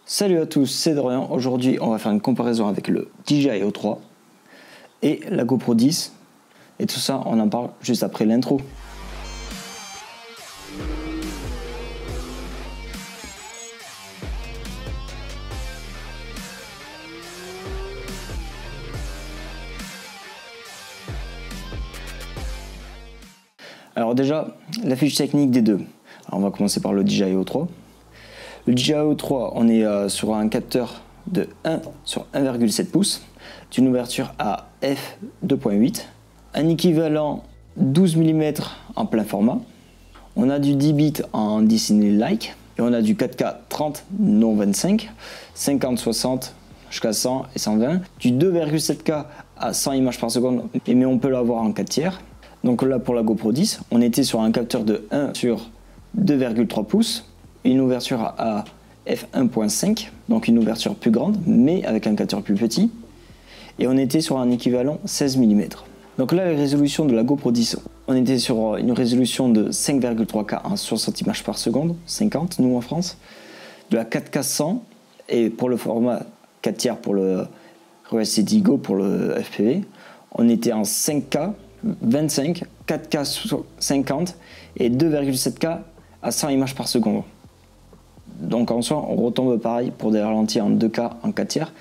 Salut à tous, c'est Dorian. Aujourd'hui, on va faire une comparaison avec le DJI O3 et la GoPro 10. Et tout ça, on en parle juste après l'intro. Alors déjà, la fiche technique des deux. Alors on va commencer par le DJI O3. Le DJI O3, on est sur un capteur de 1 sur 1,7 pouces, d'une ouverture à f2.8, un équivalent 12 mm en plein format. On a du 10 bits en Disney-like et on a du 4K 30 non 25, 50, 60 jusqu'à 100 et 120, du 2,7K à 100 images par seconde, mais on peut l'avoir en 4 tiers. Donc là pour la GoPro 10, on était sur un capteur de 1 sur 2,3 pouces, une ouverture à f1.5, donc une ouverture plus grande, mais avec un capteur plus petit, et on était sur un équivalent 16 mm. Donc là, la résolution de la GoPro 10, on était sur une résolution de 5,3K en 60 images par seconde, 50 nous en France, de la 4K 100, et pour le format 4 tiers pour le RealSteady Go, pour le FPV, on était en 5K 25, 4K 50 et 2,7K à 100 images par seconde. Donc en soi, on retombe pareil pour des ralentis en 2K en 4 tiers,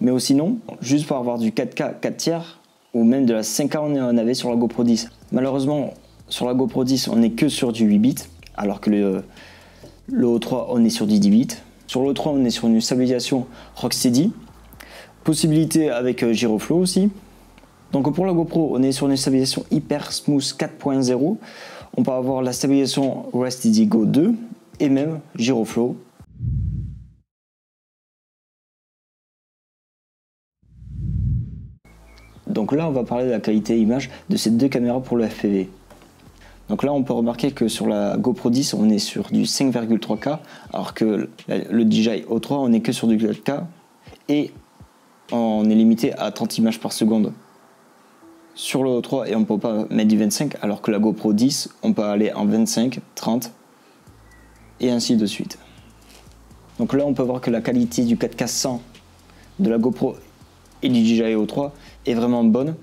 mais aussi non, juste pour avoir du 4K 4 tiers ou même de la 5K on en avait sur la GoPro 10. Malheureusement, sur la GoPro 10, on n'est que sur du 8 bits, alors que le O3, on est sur du 10 bits. Sur le O3, on est sur une stabilisation Rocksteady, possibilité avec Giroflow aussi. Donc pour la GoPro, on est sur une stabilisation Hyper Smooth 4.0. On peut avoir la stabilisation RealSteady Go 2 et même Giroflow. Donc là, on va parler de la qualité image de ces deux caméras pour le FPV. Donc là, on peut remarquer que sur la GoPro 10, on est sur du 5,3K, alors que le DJI O3, on n'est que sur du 4K et on est limité à 30 images par seconde sur le O3 et on ne peut pas mettre du 25, alors que la GoPro 10, on peut aller en 25, 30 et ainsi de suite. Donc là, on peut voir que la qualité du 4K 100 de la GoPro et du DJI O3 est vraiment bonne.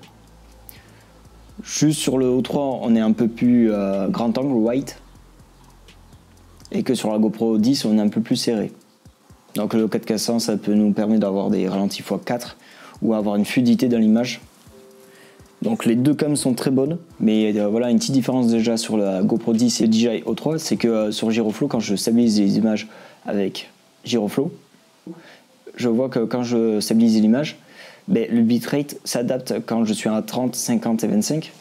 Juste sur le O3, on est un peu plus grand angle, wide, et que sur la GoPro 10, on est un peu plus serré. Donc le 4K 100, ça peut nous permettre d'avoir des ralentis x4 ou avoir une fluidité dans l'image. Donc les deux cams sont très bonnes, mais voilà une petite différence déjà sur la GoPro 10 et le DJI O3, c'est que sur Giroflow, quand je stabilise les images avec Giroflow, je vois que quand je stabilise l'image, le bitrate s'adapte quand je suis à 30, 50 et 25.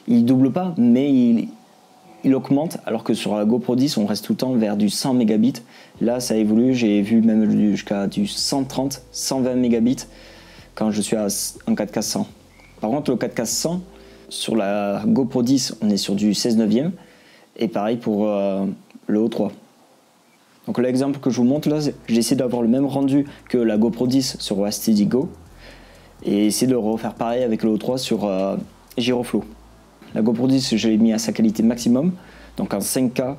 Il double pas, mais il augmente, alors que sur la GoPro 10, on reste tout le temps vers du 100 mégabits. Là, ça évolue, j'ai vu même jusqu'à du 130, 120 mégabits quand je suis en 4K 100. Par contre, le 4K 100, sur la GoPro 10, on est sur du 16 neuvième, et pareil pour le O3. Donc l'exemple que je vous montre là, j'ai essayé d'avoir le même rendu que la GoPro 10 sur RealSteady Go, et essayer de refaire pareil avec le O3 sur Giroflow. La GoPro 10, je l'ai mis à sa qualité maximum, donc en 5K,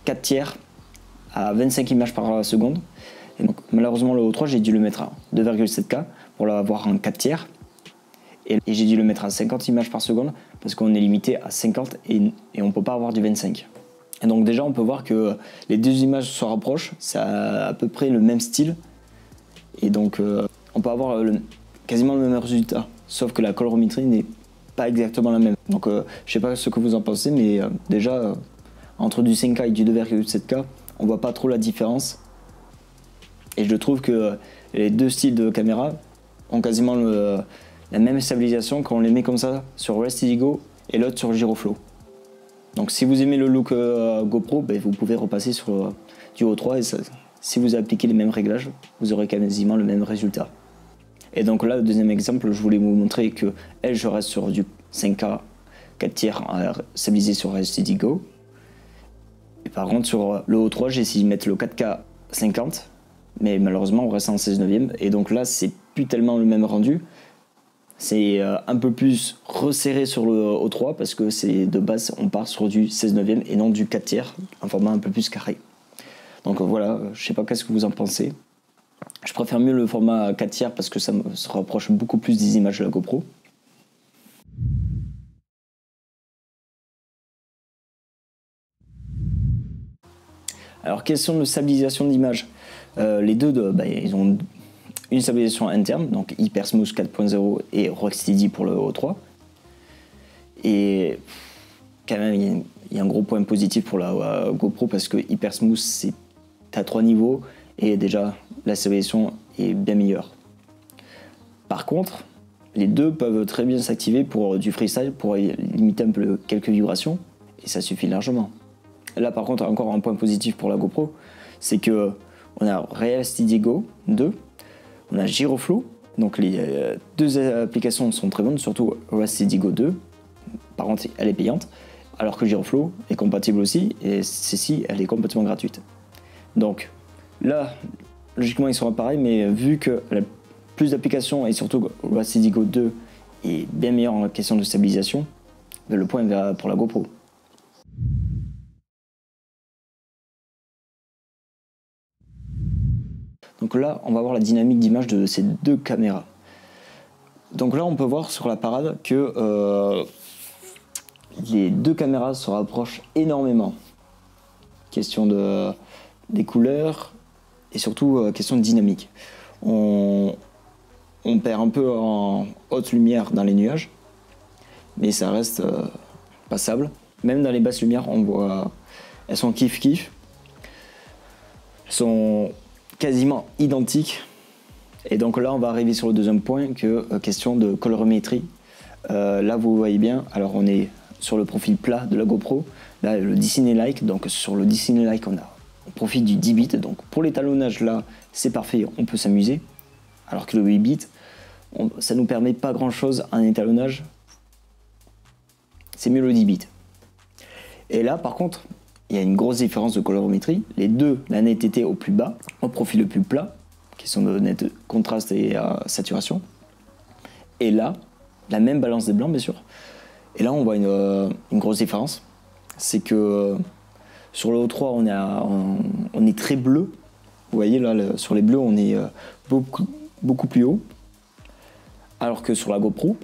4 tiers, à 25 images par seconde. Et donc, malheureusement, le O3, j'ai dû le mettre à 2,7K pour l'avoir en 4 tiers. Et j'ai dû le mettre à 50 images par seconde parce qu'on est limité à 50 et on ne peut pas avoir du 25. Et donc déjà, on peut voir que les deux images se rapprochent, c'est à peu près le même style. Et donc, on peut avoir quasiment le même résultat, sauf que la colorimétrie n'est pas exactement la même. Donc je ne sais pas ce que vous en pensez, mais déjà, entre du 5K et du 2,7K, on ne voit pas trop la différence. Et je trouve que les deux styles de caméra ont quasiment la même stabilisation quand on les met comme ça sur RealSteady Go et l'autre sur Giroflow. Donc si vous aimez le look GoPro, vous pouvez repasser sur du O3 et si vous appliquez les mêmes réglages, vous aurez quasiment le même résultat. Et donc là, le deuxième exemple, je voulais vous montrer que je reste sur du 5K 4 tiers stabilisé sur RealSteady Go. Et par contre sur le O3, j'ai essayé de mettre le 4K 50, mais malheureusement on reste en 16 neuvième et donc là c'est plus tellement le même rendu. C'est un peu plus resserré sur le O3 parce que c'est de base on part sur du 16 neuvième et non du 4 tiers, un format un peu plus carré. Donc voilà, je sais pas qu'est-ce que vous en pensez. Je préfère mieux le format 4 tiers parce que ça se rapproche beaucoup plus des images de la GoPro. Alors, question de stabilisation d'image. Les deux, ils ont une stabilisation interne, donc HyperSmooth 4.0 et Rocksteady pour le O3. Et quand même, il y a un gros point positif pour la GoPro parce que HyperSmooth, c'est à 3 niveaux et déjà la stabilisation est bien meilleure. Par contre, les deux peuvent très bien s'activer pour du freestyle, pour limiter un peu quelques vibrations, et ça suffit largement. Là, par contre, encore un point positif pour la GoPro, c'est que on a Real Steady Go 2, on a Gyroflow, donc les deux applications sont très bonnes, surtout Real Steady Go 2, par contre elle est payante, alors que Gyroflow est compatible aussi, et celle-ci elle est complètement gratuite. Donc là, logiquement ils seront pareils, mais vu que la plus d'applications et surtout Real Steady Go 2 est bien meilleur en question de stabilisation, le point va pour la GoPro. Donc là, on va voir la dynamique d'image de ces deux caméras. Donc là, on peut voir sur la parade que les deux caméras se rapprochent énormément. Question des couleurs et surtout question de dynamique. On perd un peu en haute lumière dans les nuages, mais ça reste passable. Même dans les basses lumières, on voit, elles sont kiff-kiff. Elles sont quasiment identiques. Et donc là, on va arriver sur le deuxième point, question de colorimétrie. Là, vous voyez bien, alors on est sur le profil plat de la GoPro. Là, le 10 ciné-like, donc sur le 10 ciné-like, on profite du 10 bits. Donc pour l'étalonnage, là, c'est parfait, on peut s'amuser. Alors que le 8 bits, ça nous permet pas grand-chose en étalonnage. C'est mieux le 10 bits. Et là, par contre, il y a une grosse différence de colorimétrie. Les deux, la netteté au plus bas, au profil le plus plat, qui sont de net contraste et saturation. Et là, la même balance des blancs, bien sûr. Et là, on voit une grosse différence. C'est que sur le O3, on est très bleu. Vous voyez, là, sur les bleus, on est beaucoup plus haut. Alors que sur la GoPro,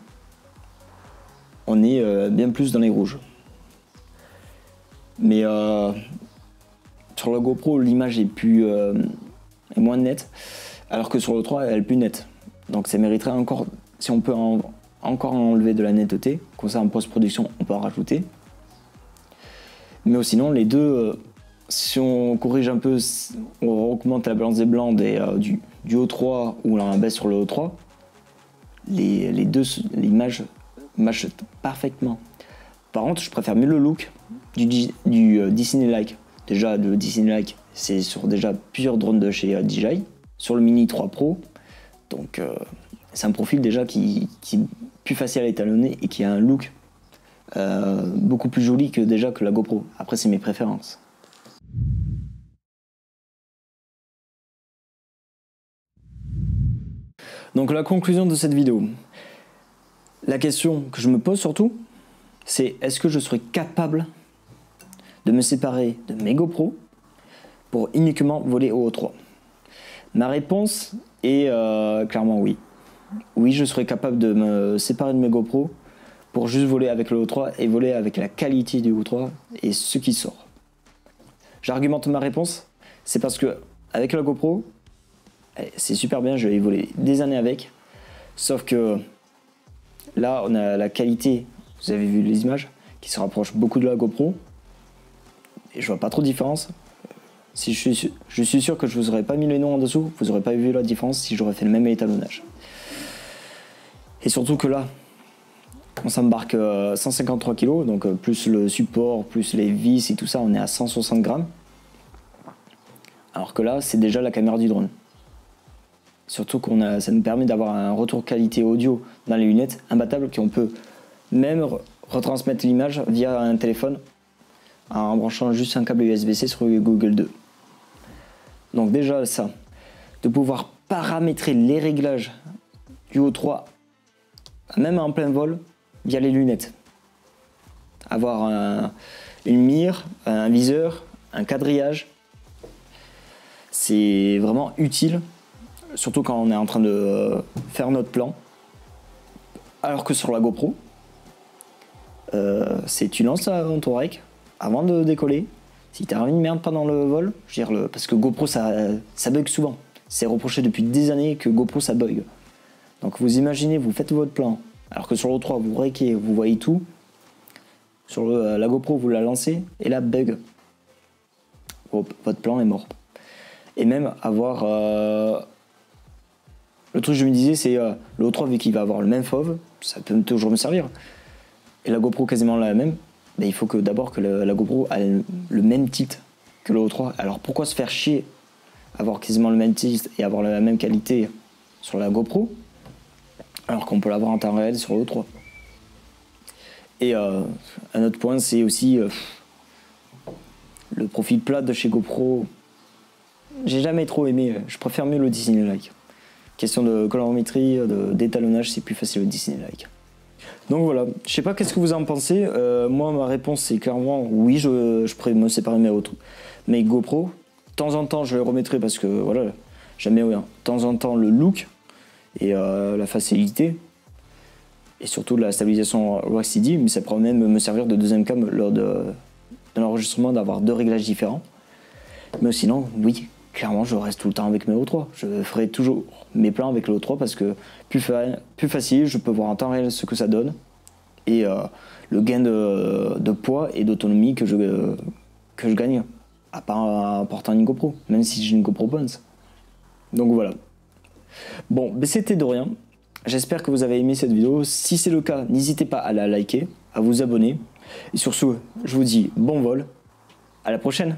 on est bien plus dans les rouges. Mais sur la GoPro, l'image est moins nette, alors que sur le 3, elle est plus nette. Donc ça mériterait encore, si on peut encore enlever de la netteté, comme ça en post-production, on peut en rajouter. Mais sinon, les deux, si on corrige un peu, on augmente la balance des blancs du O3 ou on baisse sur le O3, l'image match parfaitement. Par contre, je préfère mieux le look du 10 ciné-like. Déjà, le 10 ciné-like, c'est sur déjà plusieurs drones de chez DJI, sur le Mini 3 Pro. Donc, c'est un profil déjà qui est plus facile à étalonner et qui a un look beaucoup plus joli que la GoPro. Après, c'est mes préférences. Donc, la conclusion de cette vidéo. La question que je me pose surtout, c'est est-ce que je serais capable de me séparer de mes GoPro pour uniquement voler au O3? Ma réponse est clairement oui. Oui, je serais capable de me séparer de mes GoPro pour juste voler avec le O3 et voler avec la qualité du O3 et ce qui sort. J'argumente ma réponse, c'est parce que avec la GoPro, c'est super bien, je vais voler des années avec, sauf que là, on a la qualité, vous avez vu les images, qui se rapproche beaucoup de la GoPro. Et je vois pas trop de différence. Si je suis sûr que je vous aurais pas mis les noms en dessous, vous aurez pas vu la différence si j'aurais fait le même étalonnage. Et surtout que là, on s'embarque 153 kg, donc plus le support, plus les vis et tout ça, on est à 160 grammes. Alors que là, c'est déjà la caméra du drone. Surtout ça nous permet d'avoir un retour qualité audio dans les lunettes imbattable, qu'on peut même retransmettre l'image via un téléphone en branchant juste un câble USB-C sur Google 2. Donc déjà ça, de pouvoir paramétrer les réglages du O3 même en plein vol via les lunettes. Avoir une mire, un viseur, un quadrillage, c'est vraiment utile surtout quand on est en train de faire notre plan. Alors que sur la GoPro, c'est tu lances ton rec avant de décoller. Si t'as une merde pendant le vol, je veux dire, parce que GoPro ça bug souvent. C'est reproché depuis des années que GoPro ça bug. Donc vous imaginez, vous faites votre plan, alors que sur l'O3 vous requez, vous voyez tout. Sur la GoPro vous la lancez et là bug. Votre plan est mort. Et même avoir... le truc que je me disais c'est le O3 vu qu'il va avoir le même fauve, ça peut toujours me servir. Et la GoPro quasiment la même, mais il faut que d'abord que la GoPro ait le même tilt que le O3. Alors pourquoi se faire chier avoir quasiment le même tilt et avoir la même qualité sur la GoPro alors qu'on peut l'avoir en temps réel sur le O3. Et un autre point c'est aussi le profil plat de chez GoPro. J'ai jamais trop aimé, je préfère mieux le Disney-like. Question de colorimétrie, d'étalonnage, c'est plus facile le Disney-like. Donc voilà, je sais pas qu'est-ce que vous en pensez. Moi ma réponse c'est clairement oui, je pourrais me séparer mes GoPro. De temps en temps je les remettrai parce que voilà, j'aime bien de temps en temps le look et la facilité. Et surtout la stabilisation RAW-CD, mais ça pourrait même me servir de deuxième cam lors de l'enregistrement d'avoir 2 réglages différents. Mais sinon, oui, clairement je reste tout le temps avec mes O3. Je ferai toujours mes plans avec le O3 parce que plus facile, je peux voir en temps réel ce que ça donne. Et le gain de poids et d'autonomie que je gagne en portant une GoPro, même si j'ai une GoPro Bones. Donc voilà. Bon, mais c'était de rien. J'espère que vous avez aimé cette vidéo. Si c'est le cas, n'hésitez pas à la liker, à vous abonner. Et sur ce, je vous dis bon vol. À la prochaine.